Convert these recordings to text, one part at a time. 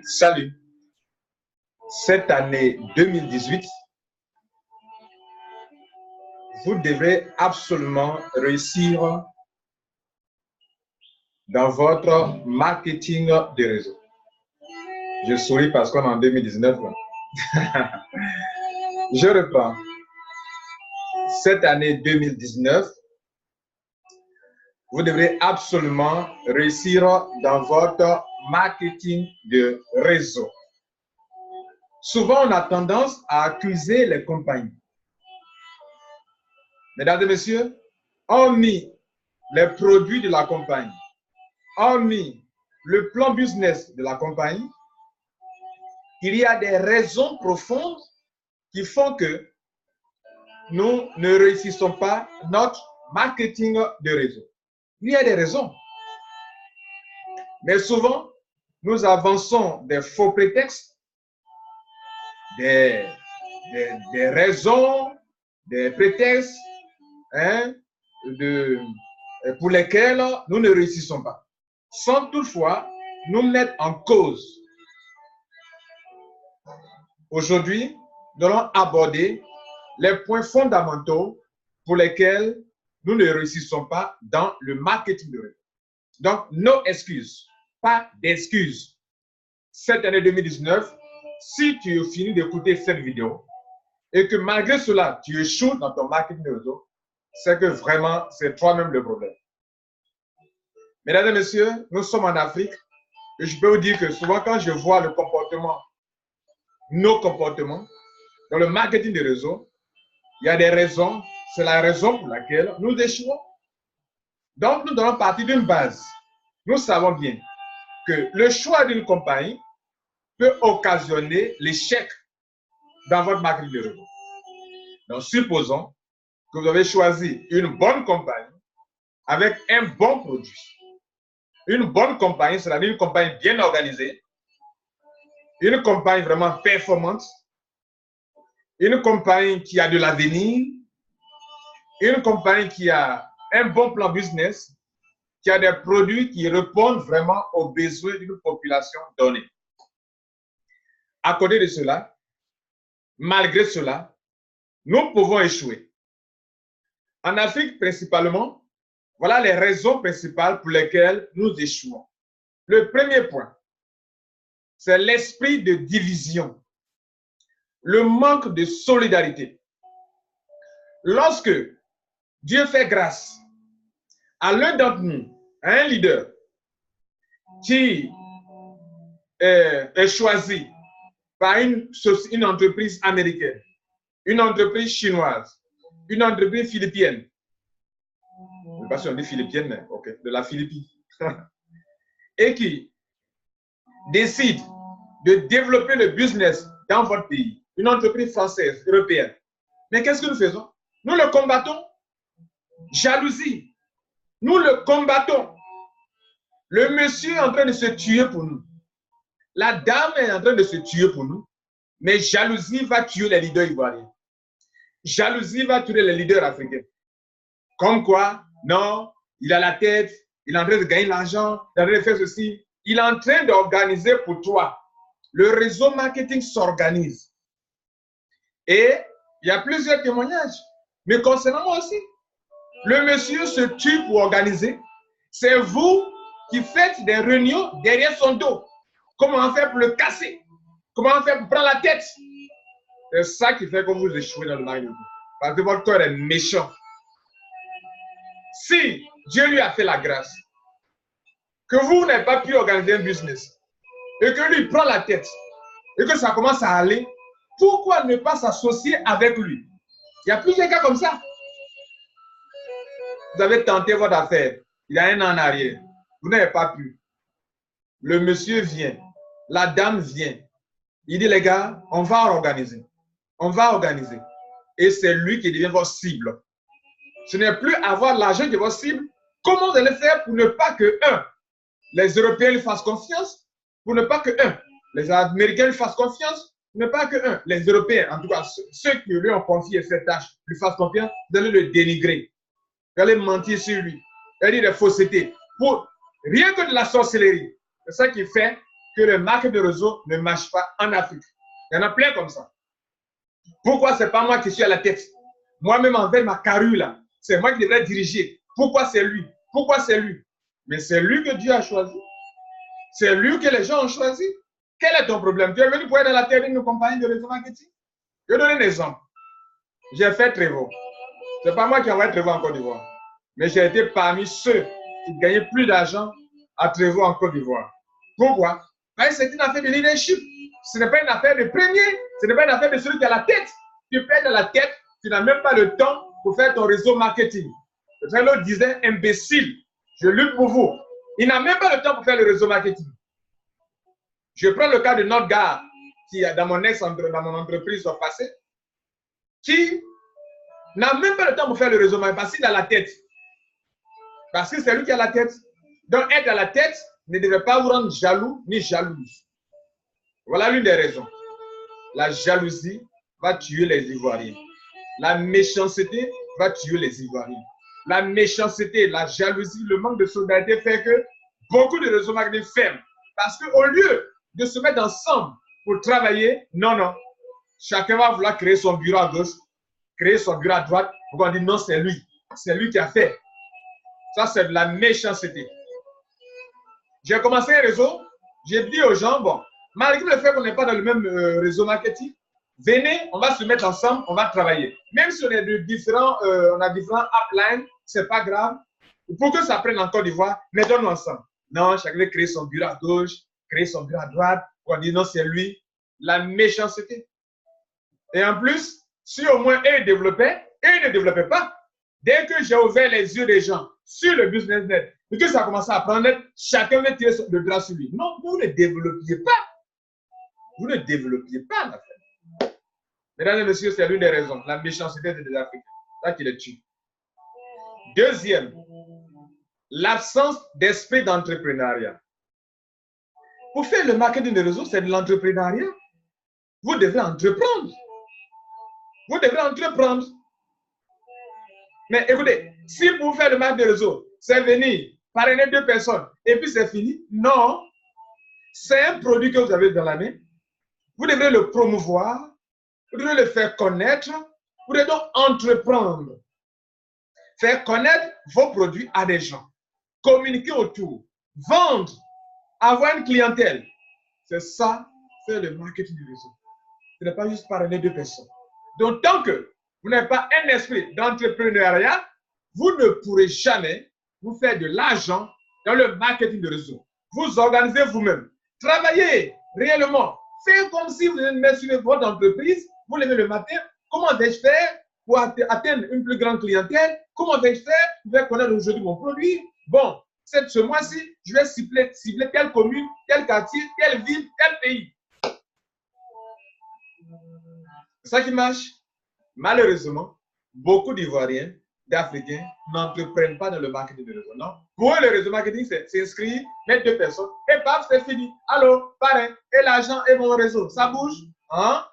Salut. Cette année 2018, vous devrez absolument réussir dans votre marketing de réseau. Je souris parce qu'on est en 2019. Je reprends. Cette année 2019, vous devrez absolument réussir dans votre marketing de réseau. Souvent, on a tendance à accuser les compagnies. Mesdames et messieurs, hormis les produits de la compagnie, hormis le plan business de la compagnie, il y a des raisons profondes qui font que nous ne réussissons pas notre marketing de réseau. Il y a des raisons. Mais souvent, nous avançons des faux prétextes, des raisons, des prétextes pour lesquels nous ne réussissons pas, sans toutefois nous mettre en cause. Aujourd'hui, nous allons aborder les points fondamentaux pour lesquels nous ne réussissons pas dans le marketing de réseau. Donc, no excuses, pas d'excuses. Cette année 2019, si tu finis d'écouter cette vidéo et que malgré cela, tu échoues dans ton marketing de réseau, c'est que vraiment, c'est toi-même le problème. Mesdames et messieurs, nous sommes en Afrique et je peux vous dire que souvent quand je vois le comportement, nos comportements dans le marketing de réseau, il y a des raisons, c'est la raison pour laquelle nous échouons. Donc, nous devons partir d'une base. Nous savons bien que le choix d'une compagnie peut occasionner l'échec dans votre marketing de réseau. Donc, supposons que vous avez choisi une bonne compagnie avec un bon produit. Une bonne compagnie, c'est-à-dire une compagnie bien organisée, une compagnie vraiment performante, une compagnie qui a de l'avenir, une compagnie qui a un bon plan business, qui a des produits qui répondent vraiment aux besoins d'une population donnée. À côté de cela, malgré cela, nous pouvons échouer. En Afrique principalement, voilà les raisons principales pour lesquelles nous échouons. Le premier point, c'est l'esprit de division, le manque de solidarité. Lorsque Dieu fait grâce à l'un d'entre nous, à un leader qui est choisi par une entreprise américaine, une entreprise chinoise, une entreprise philippienne, je ne sais pas si on dit philippienne, mais ok, de la Philippine, et qui décide de développer le business dans votre pays, une entreprise française, européenne. Mais qu'est-ce que nous faisons? Nous le combattons. Jalousie. Nous le combattons. Le monsieur est en train de se tuer pour nous. La dame est en train de se tuer pour nous. Mais jalousie va tuer les leaders ivoiriens. Jalousie va tuer les leaders africains. Comme quoi, non, il a la tête, il est en train de gagner l'argent, il est en train de faire ceci. Il est en train d'organiser pour toi. Le réseau marketing s'organise. Et il y a plusieurs témoignages. Mais concernant moi aussi, le monsieur se tue pour organiser. C'est vous qui faites des réunions derrière son dos. Comment faire pour le casser? Comment faire pour prendre la tête? C'est ça qui fait que vous échouez dans le marketing. Parce que votre cœur est méchant. Si Dieu lui a fait la grâce, que vous n'avez pas pu organiser un business, et que lui prend la tête, et que ça commence à aller, pourquoi ne pas s'associer avec lui? Il y a plusieurs cas comme ça. Vous avez tenté votre affaire, il y a un an en arrière, vous n'avez pas pu. Le monsieur vient, la dame vient, il dit les gars, on va organiser. On va organiser. Et c'est lui qui devient votre cible. Ce n'est plus avoir l'argent de votre cible. Comment vous allez faire pour ne pas que, les Européens lui fassent confiance, pour ne pas que, les Américains lui fassent confiance, pour ne pas que, les Européens, en tout cas, ceux qui lui ont confié cette tâche, lui fassent confiance, vous allez le dénigrer. Vous allez mentir sur lui. Vous allez dire des faussetés. Pour rien que de la sorcellerie. C'est ça qui fait que le marketing de réseau ne marche pas en Afrique. Il y en a plein comme ça. Pourquoi c'est pas moi qui suis à la tête? Moi-même, avec ma carrure là, c'est moi qui devrais diriger. Pourquoi c'est lui? Pourquoi c'est lui? Mais c'est lui que Dieu a choisi. C'est lui que les gens ont choisi. Quel est ton problème? Tu es venu pour être dans la terre d'une compagnie de réseau marketing? Je vais donner un exemple. J'ai fait Trevor. Ce n'est pas moi qui ai envoyé Trevor en Côte d'Ivoire. Mais j'ai été parmi ceux qui gagnaient plus d'argent à Trevor en Côte d'Ivoire. Pourquoi? Parce que c'est une affaire de leadership. Ce n'est pas une affaire de premier. Ce n'est pas une affaire de celui qui a la tête. Tu perds dans la tête, tu n'as même pas le temps pour faire ton réseau marketing. Le frère disait, imbécile, je lutte pour vous. Il n'a même pas le temps pour faire le réseau marketing. Je prends le cas de notre gars qui est dans mon entreprise au passé, qui n'a même pas le temps pour faire le réseau marketing parce qu'il a la tête. Parce que c'est lui qui a la tête. Donc, être à la tête ne devrait pas vous rendre jaloux ni jalouse. Voilà l'une des raisons. La jalousie va tuer les Ivoiriens. La méchanceté va tuer les Ivoiriens. La méchanceté, la jalousie, le manque de solidarité fait que beaucoup de réseaux marketing ferment. Parce qu'au lieu de se mettre ensemble pour travailler, non. Chacun va vouloir créer son bureau à gauche, créer son bureau à droite. On dit non, c'est lui. C'est lui qui a fait. Ça, c'est de la méchanceté. J'ai commencé un réseau. J'ai dit aux gens, bon, malgré le fait qu'on n'est pas dans le même réseau marketing, venez, on va se mettre ensemble, on va travailler. Même si on est de différents, on a différents uplines, c'est pas grave. Pour que ça prenne en Côte d'Ivoire, mettons-nous ensemble. Non, chacun veut créer son bureau à gauche, créer son bureau à droite. On dit non, c'est lui. La méchanceté. Et en plus, si au moins eux développaient, eux ne développaient pas. Dès que j'ai ouvert les yeux des gens sur le business net, et que ça a commencé à prendre, chacun veut tirer le drap sur lui. Non, vous ne développiez pas. Vous ne développiez pas l'affaire. Mesdames et messieurs, c'est l'une des raisons. La méchanceté des Africains. C'est ça qui les tue. Deuxième, l'absence d'esprit d'entrepreneuriat. Pour faire le marketing de réseau, c'est de l'entrepreneuriat. Vous devez entreprendre. Vous devez entreprendre. Mais écoutez, si pour faire le marketing de réseau, c'est venir parrainer 2 personnes et puis c'est fini, non. C'est un produit que vous avez dans la main. Vous devrez le promouvoir. Vous devrez le faire connaître. Vous devez donc entreprendre. Faire connaître vos produits à des gens. Communiquer autour. Vendre. Avoir une clientèle. C'est ça, c'est le marketing du réseau. Ce n'est pas juste parrainer 2 personnes. Donc, tant que vous n'avez pas un esprit d'entrepreneuriat, vous ne pourrez jamais vous faire de l'argent dans le marketing de réseau. Vous organisez vous-même. Travaillez réellement. Faites comme si vous êtes sur votre entreprise. Vous levez le matin. Comment vais-je faire pour atteindre une plus grande clientèle? Comment vais-je faire pour faire connaître aujourd'hui mon produit? Bon, ce mois-ci, je vais cibler telle commune, tel quartier, telle ville, tel pays. C'est ça qui marche. Malheureusement, beaucoup d'Ivoiriens, d'Africains n'entreprennent pas dans le marketing de réseau. Non. Pour eux, le réseau marketing, c'est s'inscrire, mettre 2 personnes, et paf, c'est fini. Allô, pareil, et l'argent et mon réseau, ça bouge? Hein?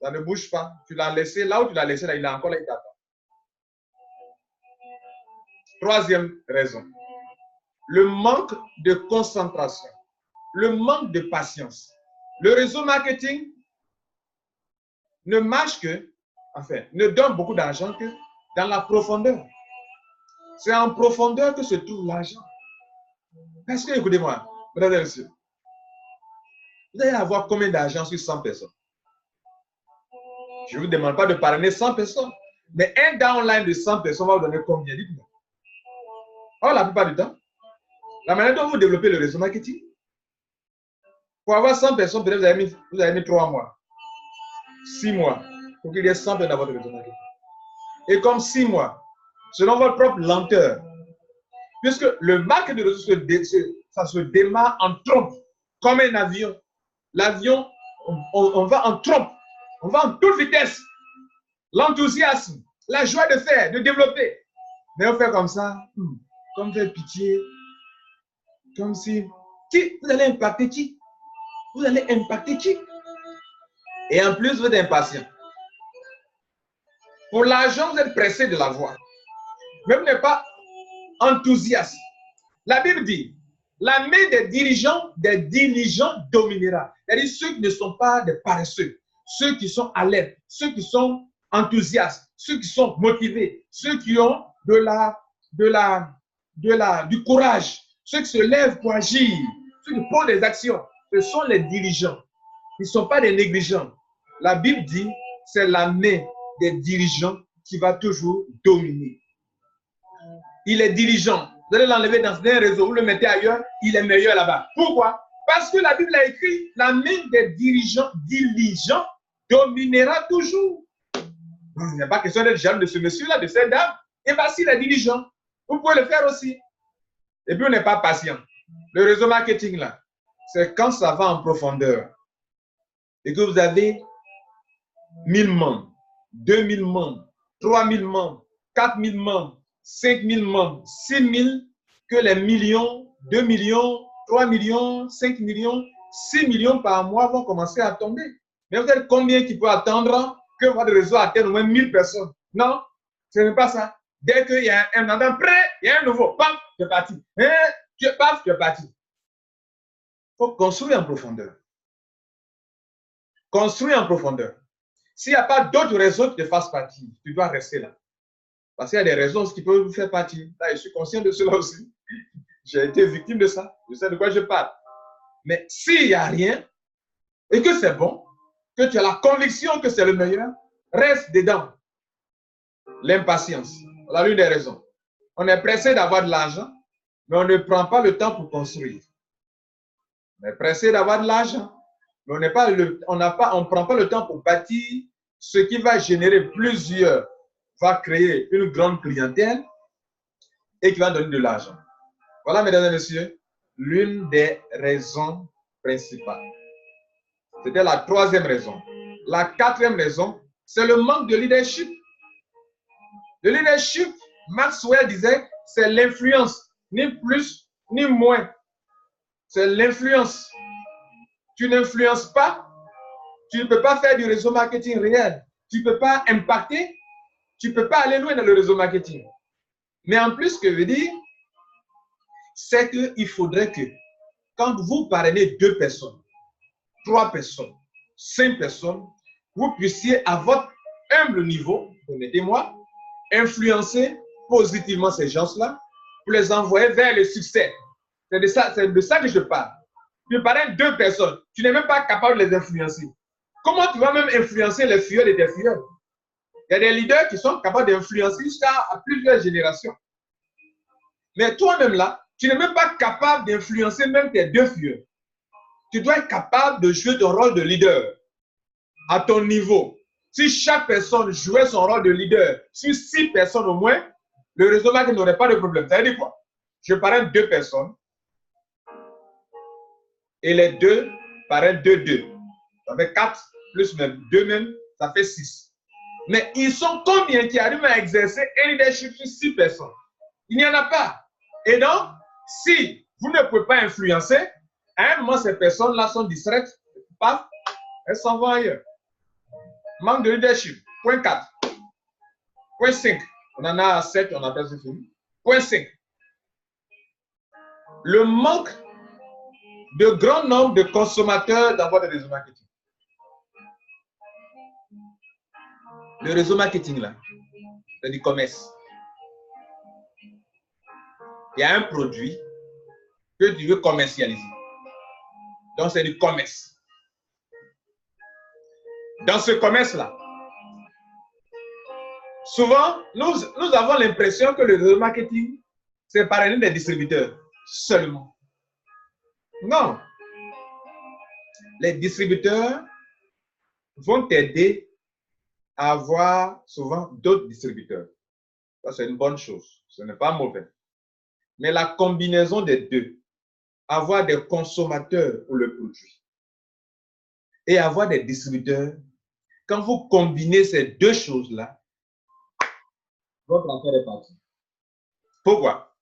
Ça ne bouge pas. Tu l'as laissé là où tu l'as laissé, là, il est encore là, il t'attend. Troisième raison, le manque de concentration, le manque de patience. Le réseau marketing ne marche que, enfin, ne donne beaucoup d'argent que dans la profondeur. C'est en profondeur que se trouve l'argent. Parce que, écoutez-moi, mesdames et messieurs, vous allez avoir combien d'argent sur 100 personnes? Je ne vous demande pas de parrainer 100 personnes, mais un downline de 100 personnes va vous donner combien? Dites-moi. Or, la plupart du temps, la manière dont vous développez le réseau marketing, pour avoir 100 personnes, peut-être vous avez mis 3 mois, 6 mois, pour qu'il y ait 100 personnes dans votre réseau marketing. Et comme 6 mois, selon votre propre lenteur, puisque le marketing de réseau, ça se démarre en trompe, comme un avion. L'avion, on va en trompe, on va en toute vitesse. L'enthousiasme, la joie de faire, de développer. Mais on fait comme ça, comme faire pitié, comme si, qui, vous allez impacter qui? Vous allez impacter qui? Et en plus, vous êtes impatient. Pour l'argent, vous êtes pressé de l'avoir. Mais vous n'êtes pas enthousiaste. La Bible dit, La main des dirigeants dominera. C'est-à-dire ceux qui ne sont pas des paresseux, ceux qui sont alertes, ceux qui sont enthousiastes, ceux qui sont motivés, ceux qui ont du courage, ceux qui se lèvent pour agir, ceux qui font des actions. Ce sont les dirigeants. Ils ne sont pas des négligents. La Bible dit, c'est la main des dirigeants qui va toujours dominer. Il est dirigeant. Vous allez l'enlever dans un réseau, vous le mettez ailleurs, il est meilleur là-bas. Pourquoi? Parce que la Bible a écrit, la main des dirigeants dominera toujours. Il n'y a pas question d'être jaloux de ce monsieur-là, de cette dame. Et voici les dirigeants. Vous pouvez le faire aussi. Et puis on n'est pas patient. Le réseau marketing là, c'est quand ça va en profondeur et que vous avez 1000 membres, 2000 membres, 3000 membres, 4000 membres, 5000 membres, 6000, que les millions, 2 millions, 3 millions, 5 millions, 6 millions par mois vont commencer à tomber. Mais vous savez combien qui peut attendre que votre réseau atteigne au moins 1000 personnes? Non, ce n'est pas ça. Dès qu'il y a un endroit prêt, il y a un nouveau. Pam, tu es parti. Tu es parti. Il faut construire en profondeur. Construire en profondeur. S'il n'y a pas d'autres réseaux qui te fassent partie, tu dois rester là. Parce qu'il y a des raisons qui peuvent vous faire partie. Là, je suis conscient de cela aussi. J'ai été victime de ça. Je sais de quoi je parle. Mais s'il n'y a rien et que c'est bon, que tu as la conviction que c'est le meilleur, reste dedans. L'impatience. Voilà l'une des raisons. On est pressé d'avoir de l'argent, mais on ne prend pas le temps pour construire. On est pressé d'avoir de l'argent, mais on ne prend pas le temps pour bâtir ce qui va générer plusieurs, va créer une grande clientèle et qui va donner de l'argent. Voilà, mesdames et messieurs, l'une des raisons principales. C'était la troisième raison. La quatrième raison, c'est le manque de leadership. Le leadership, Maxwell disait, c'est l'influence, ni plus ni moins. C'est l'influence. Tu n'influences pas, tu ne peux pas faire du réseau marketing réel. Tu ne peux pas impacter, tu ne peux pas aller loin dans le réseau marketing. Mais en plus, ce que je veux dire, c'est qu'il faudrait que quand vous parrainez 2 personnes, 3 personnes, 5 personnes, vous puissiez à votre humble niveau, permettez-moi, influencer positivement ces gens-là pour les envoyer vers le succès. C'est de ça que je parle. Tu parraines 2 personnes, tu n'es même pas capable de les influencer. Comment tu vas même influencer les filles de tes filles? Il y a des leaders qui sont capables d'influencer jusqu'à plusieurs générations. Mais toi-même là, tu n'es même pas capable d'influencer même tes 2 filles. Tu dois être capable de jouer ton rôle de leader à ton niveau. Si chaque personne jouait son rôle de leader sur 6 personnes au moins, le réseau marketing n'aurait pas de problème. Ça veut dire quoi? Je parraine 2 personnes et les 2 parrainent 2. Ça fait 4 plus même 2 même, ça fait 6. Mais ils sont combien qui arrivent à exercer un leadership sur 6 personnes? Il n'y en a pas. Et donc, si vous ne pouvez pas influencer, à un moment, ces personnes-là sont distraites, paf, elles s'en vont ailleurs. Manque de leadership. Point 4. Point 5. On en a 7, on a presque fini. Point 5. Le manque de grand nombre de consommateurs dans votre réseau marketing. Le réseau marketing, là, c'est du commerce. Il y a un produit que tu veux commercialiser. Donc, c'est du commerce. Dans ce commerce-là, souvent, nous avons l'impression que le réseau marketing, c'est parrainer des distributeurs seulement. Non. Les distributeurs vont t'aider à avoir souvent d'autres distributeurs. Ça, c'est une bonne chose. Ce n'est pas mauvais. Mais la combinaison des deux, avoir des consommateurs pour le produit et avoir des distributeurs, quand vous combinez ces 2 choses-là, votre affaire est partie. Pourquoi?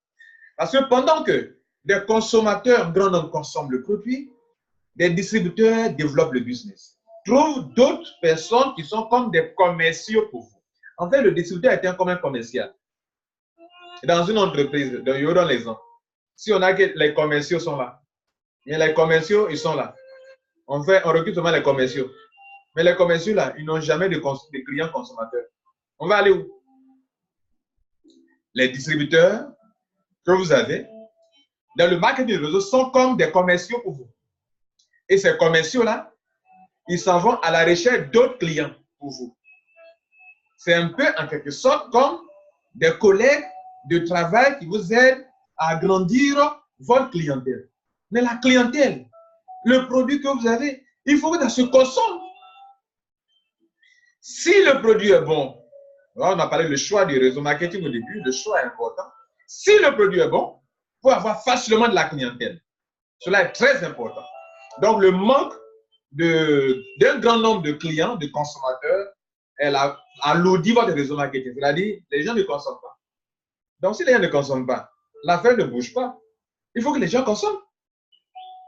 Parce que pendant que des consommateurs, grand nombre, consomment le produit, des distributeurs développent le business. Trouvent d'autres personnes qui sont comme des commerciaux pour vous. En fait, le distributeur est comme un commercial. Dans une entreprise, dans l'exemple, si on a que les commerciaux sont là. Et les commerciaux, ils sont là. On recrute seulement les commerciaux. Mais les commerciaux, là, ils n'ont jamais de clients consommateurs. On va aller où? Les distributeurs que vous avez dans le marketing de réseau sont comme des commerciaux pour vous. Et ces commerciaux-là, ils s'en vont à la recherche d'autres clients pour vous. C'est un peu, en quelque sorte, comme des collègues de travail qui vous aident à agrandir votre clientèle. Mais la clientèle, le produit que vous avez, il faut que ça se consomme. Si le produit est bon, on a parlé du choix du réseau marketing au début, le choix est important. Si le produit est bon, il faut avoir facilement de la clientèle. Cela est très important. Donc, le manque d'un grand nombre de clients, de consommateurs, elle a alourdi votre réseau marketing. C'est-à-dire, les gens ne consomment pas. Donc, si les gens ne consomment pas, l'affaire ne bouge pas. Il faut que les gens consomment.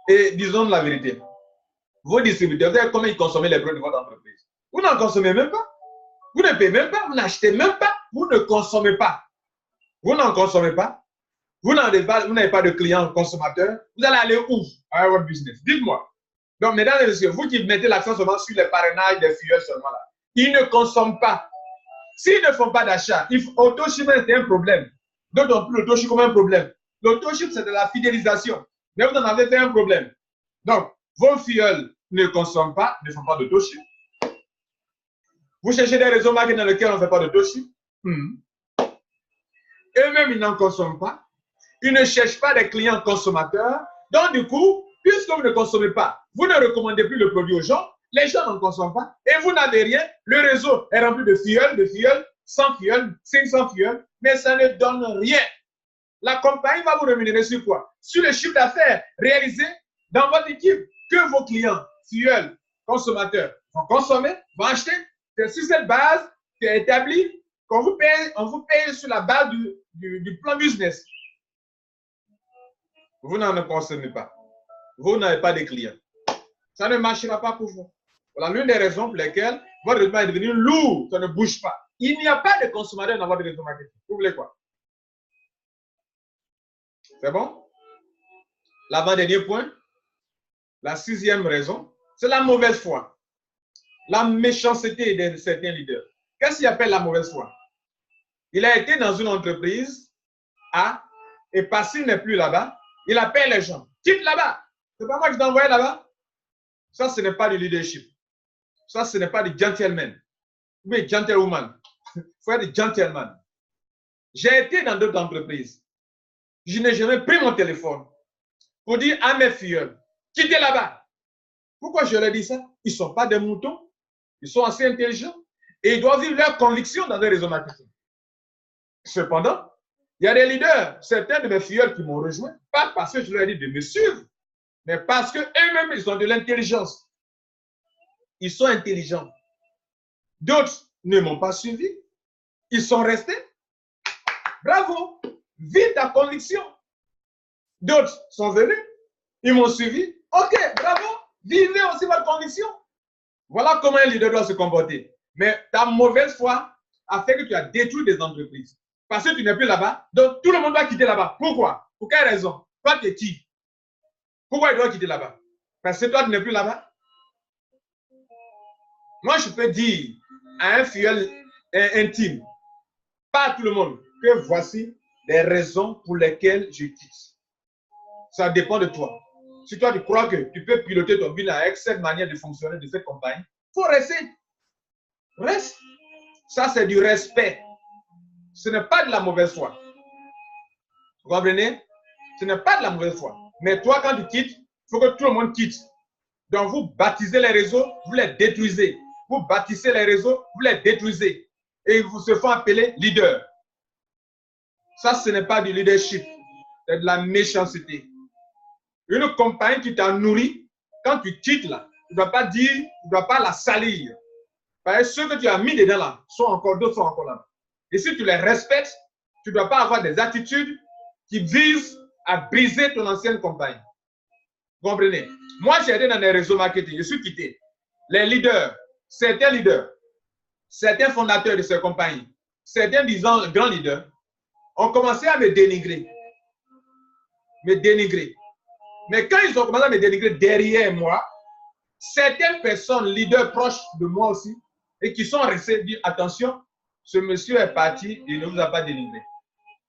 Et disons la vérité, vos distributeurs, vous savez combien ils consomment les produits de votre entreprise? Vous n'en consommez même pas. Vous ne payez même pas, vous n'achetez même pas, vous ne consommez pas. Vous n'en consommez pas. Vous n'avez pas de clients consommateurs. Vous allez aller où à votre business? Dites-moi. Donc, mesdames et messieurs, vous qui mettez l'accent seulement sur les parrainages des filleuls seulement là, ils ne consomment pas. S'ils ne font pas d'achat, autoship c'est un problème. D'autant plus l'autoship comme un problème. L'autoship, c'est de la fidélisation. Mais vous en avez fait un problème. Donc, vos filleuls ne consomment pas, ne font pas d'autoship. Vous cherchez des réseaux marketing dans lesquels on ne fait pas d'autoship. Eux-mêmes, ils n'en consomment pas. Ils ne cherchent pas des clients consommateurs. Donc, du coup, puisque vous ne consommez pas, vous ne recommandez plus le produit aux gens, les gens n'en consomment pas et vous n'avez rien. Le réseau est rempli de filleuls, 100 filleuls, 500 filleuls, mais ça ne donne rien. La compagnie va vous rémunérer sur quoi? Sur le chiffre d'affaires réalisé dans votre équipe que vos clients, filleuls, consommateurs vont consommer, vont acheter. C'est sur cette base qui est établie qu'on vous paye, on vous paye sur la base du plan business. Vous n'en consommez pas. Vous n'avez pas de clients. Ça ne marchera pas pour vous. Voilà l'une des raisons pour lesquelles votre réseau est devenu lourd. Ça ne bouge pas. Il n'y a pas de consommateurs dans votre réseau marketing. Vous voulez quoi? C'est bon? L'avant-dernier point, la sixième raison, c'est la mauvaise foi. La méchanceté de certains leaders. Qu'est-ce qu'il appelle la mauvaise foi? Il a été dans une entreprise A et parce qu'il n'est plus là-bas, il appelle les gens. Quitte là-bas. C'est pas moi qui t'ai envoyé là-bas. Ça, ce n'est pas du leadership. Ça, ce n'est pas du gentleman. Mais gentlewoman. Il faut être gentleman. J'ai été dans d'autres entreprises. Je n'ai jamais pris mon téléphone pour dire à mes filles, quittez là-bas. Pourquoi je leur dis ça? Ils ne sont pas des moutons. Ils sont assez intelligents. Et ils doivent vivre leurs convictions dans des réseaux marketing. Cependant, il y a des leaders, certains de mes filles qui m'ont rejoint, pas parce que je leur ai dit de me suivre, mais parce qu'eux-mêmes, ils ont de l'intelligence. Ils sont intelligents. D'autres ne m'ont pas suivi. Ils sont restés. Bravo. Vive ta conviction. D'autres sont venus. Ils m'ont suivi. Ok, bravo. Vivez aussi votre conviction. Voilà comment un leader doit se comporter. Mais ta mauvaise foi a fait que tu as détruit des entreprises. Parce que tu n'es plus là-bas. Donc, tout le monde doit quitter là-bas. Pourquoi? Pour quelle raison? Toi, tu es qui? Pourquoi il doit quitter là-bas? Parce que toi, tu n'es plus là-bas. Moi, je peux dire à un filleul intime, pas à tout le monde, que voici les raisons pour lesquelles je quitte. Ça dépend de toi. Si toi, tu crois que tu peux piloter ton bilan avec cette manière de fonctionner de cette compagnie, il faut rester. Reste. Ça, c'est du respect. Ce n'est pas de la mauvaise foi. Vous comprenez? Ce n'est pas de la mauvaise foi. Mais toi, quand tu quittes, il faut que tout le monde quitte. Donc, vous baptisez les réseaux, vous les détruisez. Vous bâtissez les réseaux, vous les détruisez. Et ils vous se font appeler leader. Ça, ce n'est pas du leadership. C'est de la méchanceté. Une compagnie qui t'a nourri, quand tu quittes là, tu ne dois pas dire, tu ne dois pas la salir. Parce que ceux que tu as mis dedans là, d'autres sont encore là. Et si tu les respectes, tu ne dois pas avoir des attitudes qui visent à briser ton ancienne compagnie. Vous comprenez? Moi, j'ai été dans les réseaux marketing, je suis quitté. Les leaders, certains fondateurs de ces compagnies, certains disant grands leaders, ont commencé à me dénigrer. me dénigrer. Mais quand ils ont commencé à me dénigrer derrière moi, certaines personnes, leaders proches de moi aussi, et qui sont restés dire attention, ce monsieur est parti, il ne vous a pas dénigré.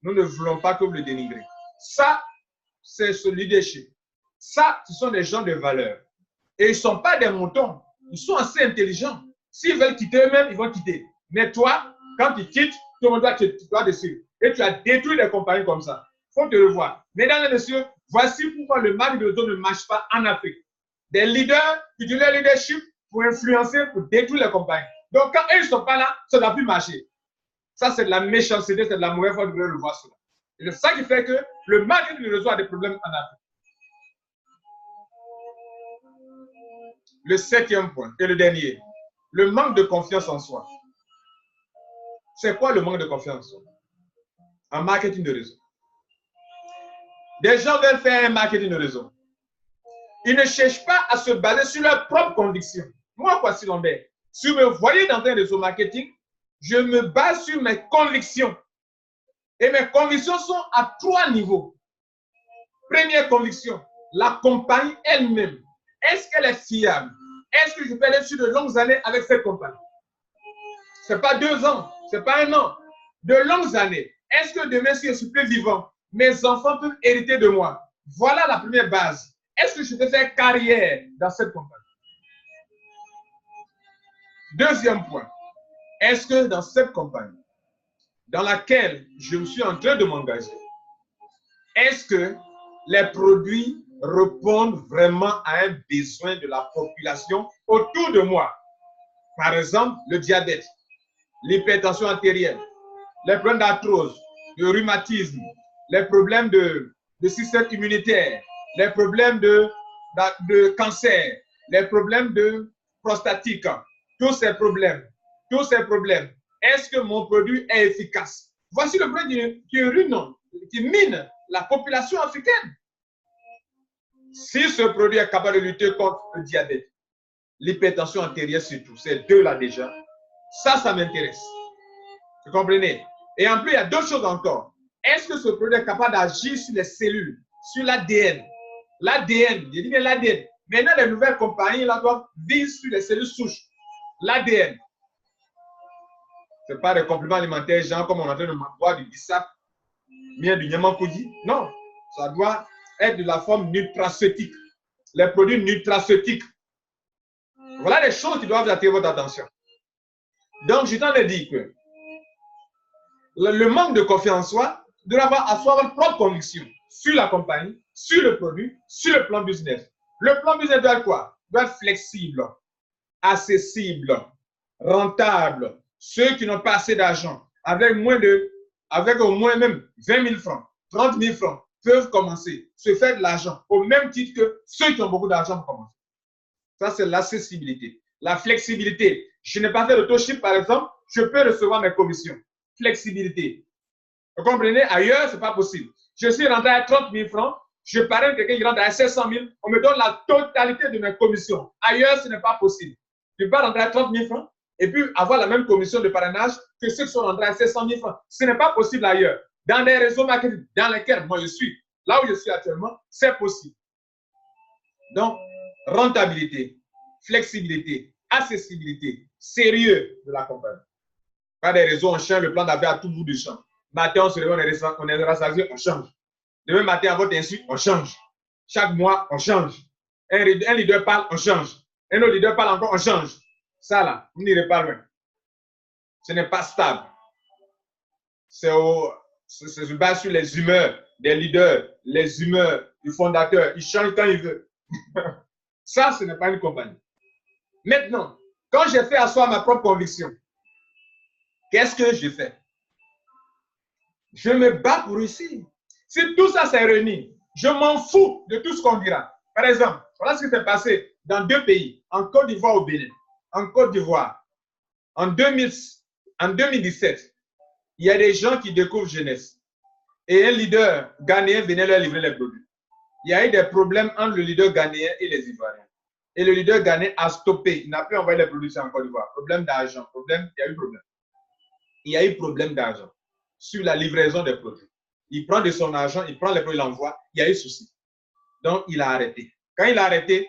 Nous ne voulons pas que vous le dénigrez. Ça, c'est ce leadership. Ça, ce sont des gens de valeur. Et ils ne sont pas des moutons. Ils sont assez intelligents. S'ils veulent quitter eux-mêmes, ils vont quitter. Mais toi, quand tu quittes, tout le monde doit dessus. Et tu as détruit des compagnies comme ça. Il faut te le voir. Mesdames et messieurs, voici pourquoi le marque de réseau ne marche pas en Afrique. Des leaders qui utilisent le leadership pour influencer, pour détruire les compagnies. Donc, quand eux ne sont pas là, ça ne va plus marcher. Ça, c'est de la méchanceté, c'est de la mauvaise foi, vous devez le voir cela. Et c'est ça qui fait que le marketing de réseau a des problèmes en Afrique. Le 7e point, et le dernier, le manque de confiance en soi. C'est quoi le manque de confiance en soi? En marketing de réseau. Des gens veulent faire un marketing de réseau. Ils ne cherchent pas à se baser sur leurs propres convictions. Moi, Kwasi Lambert, si vous me voyez dans un réseau marketing, je me base sur mes convictions. Et mes convictions sont à 3 niveaux. Première conviction, la compagnie elle-même. Est-ce qu'elle est fiable? Est-ce que je peux aller sur de longues années avec cette compagnie? Ce n'est pas 2 ans, ce n'est pas 1 an. De longues années. Est-ce que demain, si je suis plus vivant, mes enfants peuvent hériter de moi? Voilà la première base. Est-ce que je peux faire carrière dans cette compagnie? Deuxième point. Est-ce que dans cette compagnie, dans laquelle je suis en train de m'engager, est-ce que les produits répondent vraiment à un besoin de la population autour de moi? Par exemple, le diabète, l'hypertension artérielle, les problèmes d'arthrose, de rhumatisme, les problèmes de système immunitaire, les problèmes de cancer, les problèmes de prostatique, tous ces problèmes, est-ce que mon produit est efficace? Voici le problème qui mine la population africaine. Si ce produit est capable de lutter contre le diabète, l'hypertension artérielle surtout, ces deux-là déjà, ça m'intéresse. Vous comprenez? Et en plus, il y a d'autres choses encore. Est-ce que ce produit est capable d'agir sur les cellules, sur l'ADN? L'ADN, je dis bien l'ADN. Maintenant, les nouvelles compagnies là, doivent viser sur les cellules souches. L'ADN. Ce n'est pas des compléments alimentaires, genre comme on est en train de boire du bissap, bien du nyamakoudi. Non, ça doit être de la forme nutraceutique. Les produits nutraceutiques. Voilà les choses qui doivent attirer votre attention. Donc, je t'en ai dit que le manque de confiance en soi doit avoir votre propre conviction sur la compagnie, sur le produit, sur le plan business. Le plan business doit être quoi? Doit être flexible, accessible, rentable. Ceux qui n'ont pas assez d'argent, avec au moins même 20 000 francs, 30 000 francs, peuvent commencer, se faire de l'argent, au même titre que ceux qui ont beaucoup d'argent pour commencer. Ça, c'est l'accessibilité. La flexibilité. Je n'ai pas fait d'autoship, par exemple, je peux recevoir mes commissions. Flexibilité. Vous comprenez? Ailleurs, ce n'est pas possible. Je suis rentré à 30 000 francs, je parraine quelqu'un qui rentre à 700 000, on me donne la totalité de mes commissions. Ailleurs, ce n'est pas possible. Tu ne peux pas rentrer à 30 000 francs et puis avoir la même commission de parrainage que ceux qui sont rentrés à 700 000 francs. Ce n'est pas possible ailleurs. Dans des réseaux marketing dans lesquels moi je suis, là où je suis actuellement, c'est possible. Donc, rentabilité, flexibilité, accessibilité, sérieux de la compagnie. Pas des réseaux, on change le plan d'affaires à tout bout du champ. Matin, on se réveille, on est rassasié, on change. Demain matin, à votre insu, on change. Chaque mois, on change. Un leader parle, on change. Un autre leader parle encore, on change. Ça là, vous n'irez pas loin. Ce n'est pas stable. C'est se base sur les humeurs des leaders, les humeurs du fondateur. Il change quand il veut. Ça, ce n'est pas une compagnie. Maintenant, quand j'ai fait asseoir ma propre conviction, qu'est-ce que je fais? Je me bats pour réussir. Si tout ça s'est réuni, je m'en fous de tout ce qu'on dira. Par exemple, voilà ce qui s'est passé dans 2 pays, en Côte d'Ivoire au Bénin. En Côte d'Ivoire, en 2017, il y a des gens qui découvrent jeunesse. Et un leader ghanéen venait leur livrer les produits. Il y a eu des problèmes entre le leader ghanéen et les Ivoiriens. Et le leader ghanéen a stoppé. Il n'a plus envoyé les produits en Côte d'Ivoire. Problème d'argent. Il y a eu problème. Il y a eu problème d'argent sur la livraison des produits. il prend de son argent, il prend les produits, il l'envoie. Il y a eu souci. Donc, il a arrêté. Quand il a arrêté,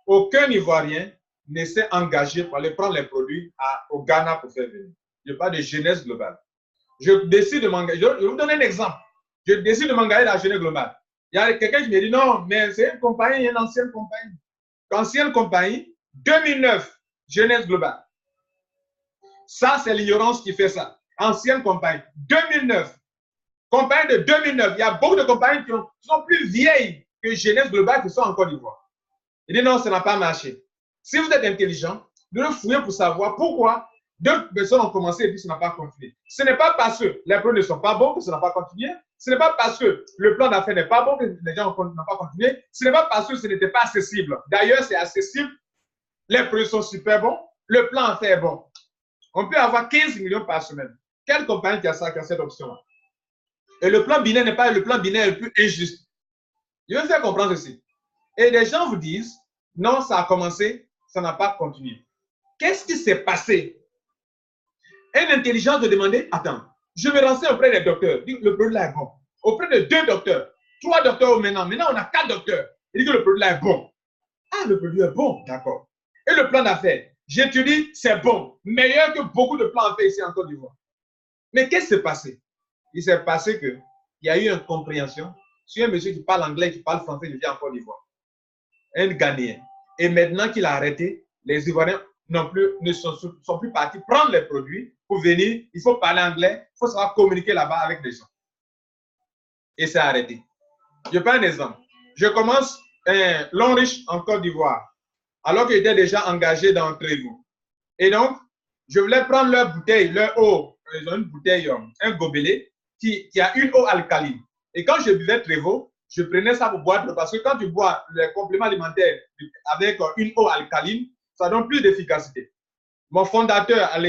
aucun Ivoirien ne s'est engagé pour aller prendre les produits au Ghana pour faire venir. Je parle de jeunesse globale. Je décide de m'engager. Je vais vous donner un exemple. Je décide de m'engager dans la jeunesse globale. Il y a quelqu'un qui me dit non, mais c'est une compagnie, une ancienne compagnie. Ancienne compagnie, 2009, jeunesse globale. Ça, c'est l'ignorance qui fait ça. Ancienne compagnie, 2009. Compagnie de 2009. Il y a beaucoup de compagnies qui sont plus vieilles que jeunesse globale qui sont en Côte d'Ivoire. Il dit non, ça n'a pas marché. Si vous êtes intelligent, vous devez fouiller pour savoir pourquoi deux personnes ont commencé et puis ça n'a pas continué. Ce n'est pas parce que les produits ne sont pas bons que ça n'a pas continué. Ce n'est pas parce que le plan d'affaires n'est pas bon que les gens n'ont pas continué. Ce n'est pas parce que ce n'était pas accessible. D'ailleurs, c'est accessible. Les produits sont super bons. Le plan d'affaires est bon. On peut avoir 15 millions par semaine. Quelle compagnie qui a ça, qui a cette option-là? Et le plan binaire n'est pas le plan binaire le plus injuste. Je vais vous faire comprendre ceci. Et les gens vous disent, non, ça a commencé, ça n'a pas continué. Qu'est-ce qui s'est passé? Une intelligence de demander, attends, je me renseigne auprès des docteurs. Il dit que le produit là est bon. Auprès de 2 docteurs, 3 docteurs maintenant. Maintenant, on a 4 docteurs. Il dit que le produit là est bon. Ah, le produit est bon, d'accord. Et le plan d'affaires, j'étudie, c'est bon. Meilleur que beaucoup de plans d'affaires ici en Côte d'Ivoire. Mais qu'est-ce qui s'est passé? Il s'est passé qu'il y a eu une compréhension sur un monsieur qui parle anglais, qui parle français, qui vient en Côte d'Ivoire. Un Ghanéen. Et maintenant qu'il a arrêté, les Ivoiriens ne sont plus partis prendre les produits pour venir. Il faut parler anglais, il faut savoir communiquer là-bas avec les gens. Et c'est arrêté. Je prends un exemple. Je commence Long Riche en Côte d'Ivoire, alors que j'étais déjà engagé dans Trévoux. Et donc, je voulais prendre leur bouteille, leur eau. Ils ont une bouteille, un gobelet qui a une eau alcaline. Et quand je buvais Trévoux, je prenais ça pour boire, parce que quand tu bois les compléments alimentaires avec une eau alcaline, ça donne plus d'efficacité. Mon fondateur à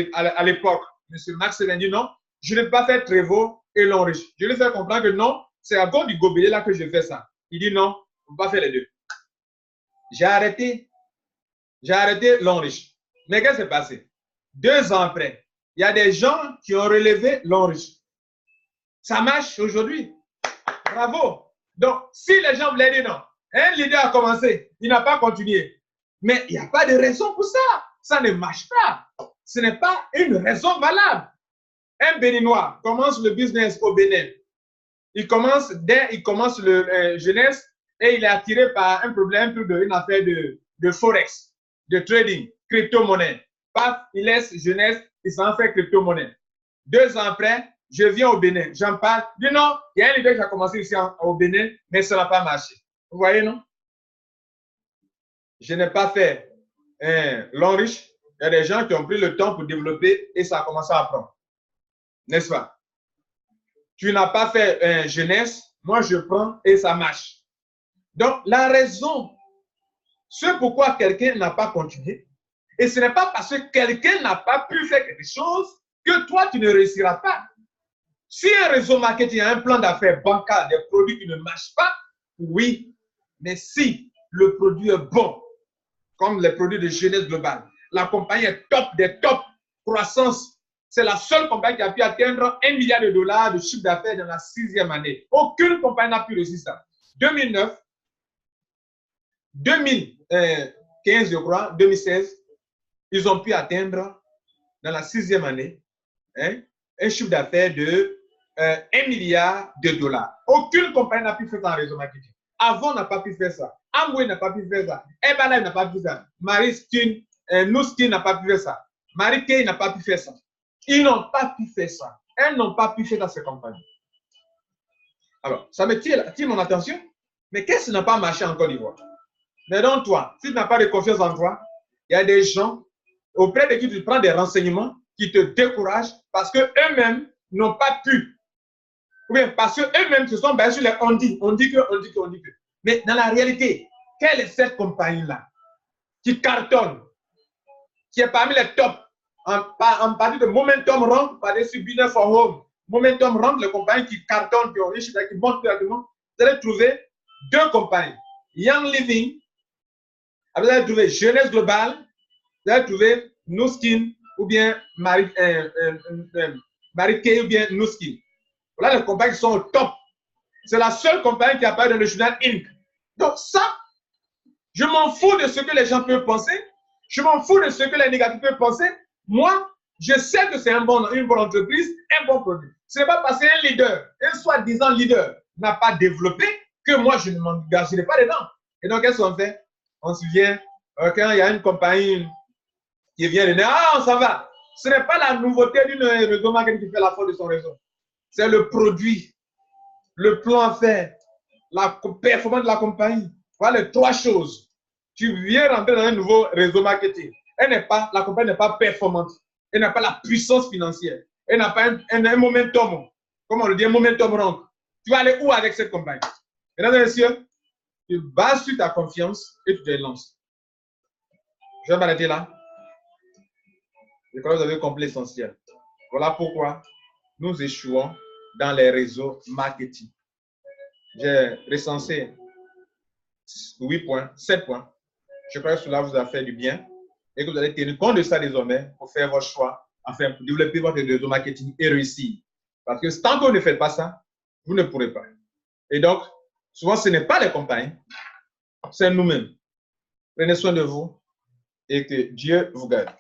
l'époque, M. Max, m'a dit non, je ne peux pas faire Trévoux et Long Riche. Je lui ai fait comprendre que non, c'est à cause du gobelet là que je fais ça. Il dit non, on ne peut pas faire les deux. J'ai arrêté Long Riche. Mais qu'est-ce qui s'est passé? 2 ans après, il y a des gens qui ont relevé Long Riche. Ça marche aujourd'hui. Bravo. Donc, si les gens voulaient dire non, un leader a commencé, il n'a pas continué. Mais il n'y a pas de raison pour ça. Ça ne marche pas. Ce n'est pas une raison valable. Un Béninois commence le business au Bénin. Il commence le jeunesse et il est attiré par un problème, une affaire de forex, de trading, crypto-monnaie. Paf, il laisse jeunesse, il s'en fait crypto-monnaie. 2 ans après, je viens au Bénin, j'en parle. Je dis non, il y a un leader qui a commencé ici au Bénin, mais ça n'a pas marché. Vous voyez, non? Je n'ai pas fait Long Riche. Il y a des gens qui ont pris le temps pour développer et ça a commencé à prendre. N'est-ce pas? Tu n'as pas fait jeunesse, moi je prends et ça marche. Donc, la raison, c'est pourquoi quelqu'un n'a pas continué. Et ce n'est pas parce que quelqu'un n'a pas pu faire quelque chose que toi, tu ne réussiras pas. Si un réseau marketing a un plan d'affaires bancal, des produits qui ne marchent pas, oui. Mais si le produit est bon, comme les produits de jeunesse globale, la compagnie est top des top croissance. C'est la seule compagnie qui a pu atteindre $1 milliard de chiffre d'affaires dans la 6e année. Aucune compagnie n'a pu réussir ça. 2009, 2015, je crois, 2016, ils ont pu atteindre dans la 6e année un chiffre d'affaires de $1 milliard. Aucune compagnie n'a pu faire ça en réseau marketing. Avon n'a pas pu faire ça. Amway n'a pas pu faire ça. Herbalife n'a pas pu faire ça. Marie Skin, Nuskin n'a pas pu faire ça. Marie Kay n'a pas pu faire ça. Ils n'ont pas pu faire ça. Elles n'ont pas pu faire dans ces compagnies. Alors, ça me tire mon attention. Mais qu'est-ce qui n'a pas marché en Côte d'Ivoire? Mais donc toi, si tu n'as pas de confiance en toi, il y a des gens auprès de qui tu prends des renseignements qui te découragent parce qu'eux-mêmes n'ont pas pu. Ou bien parce qu'eux-mêmes se sont basés sur les on dit que. Mais dans la réalité, quelle est cette compagnie-là qui cartonne, qui est parmi les tops en partie de Momentum Rank, par-dessus Business for Home, Momentum Rank, les compagnies qui cartonnent, qui ont riche, qui montent directement, vous allez trouver 2 compagnies. Young Living, vous allez trouver Jeunesse Globale, vous allez trouver Nuskin ou bien Marie Kay ou bien Nuskin. Voilà les compagnies qui sont au top C'est la seule compagnie qui apparaît dans le journal Inc. Donc ça, je m'en fous de ce que les gens peuvent penser. Je m'en fous de ce que les négatifs peuvent penser. Moi, je sais que c'est une bonne entreprise, un bon produit. Ce n'est pas parce qu'un leader, un soi-disant leader, n'a pas développé que moi, je ne m'engagerai pas dedans. Et donc, qu'est-ce qu'on fait? On se vient, quand il y a une compagnie qui vient de dire, ah, on s'en va. Ce n'est pas la nouveauté d'une réseau marketing qui fait la force de son réseau. C'est le produit, le plan à faire, la performance de la compagnie. Voilà les trois choses. Tu viens rentrer dans un nouveau réseau marketing. La compagnie n'est pas performante. Elle n'a pas la puissance financière. Elle n'a pas un momentum. Comment on le dit, un momentum rank. Tu vas aller où avec cette compagnie? Mesdames et messieurs, tu bases sur ta confiance et tu te lances. Je vais m'arrêter là. Je crois que vous avez compris l'essentiel. Voilà pourquoi nous échouons dans les réseaux marketing. J'ai recensé 8 points, 7 points. Je crois que cela vous a fait du bien et que vous allez tenir compte de ça désormais pour faire votre choix, afin de développer votre réseau marketing et réussir. Parce que tant que vous ne faites pas ça, vous ne pourrez pas. Et donc, souvent, ce n'est pas les compagnies, c'est nous-mêmes. Prenez soin de vous et que Dieu vous garde.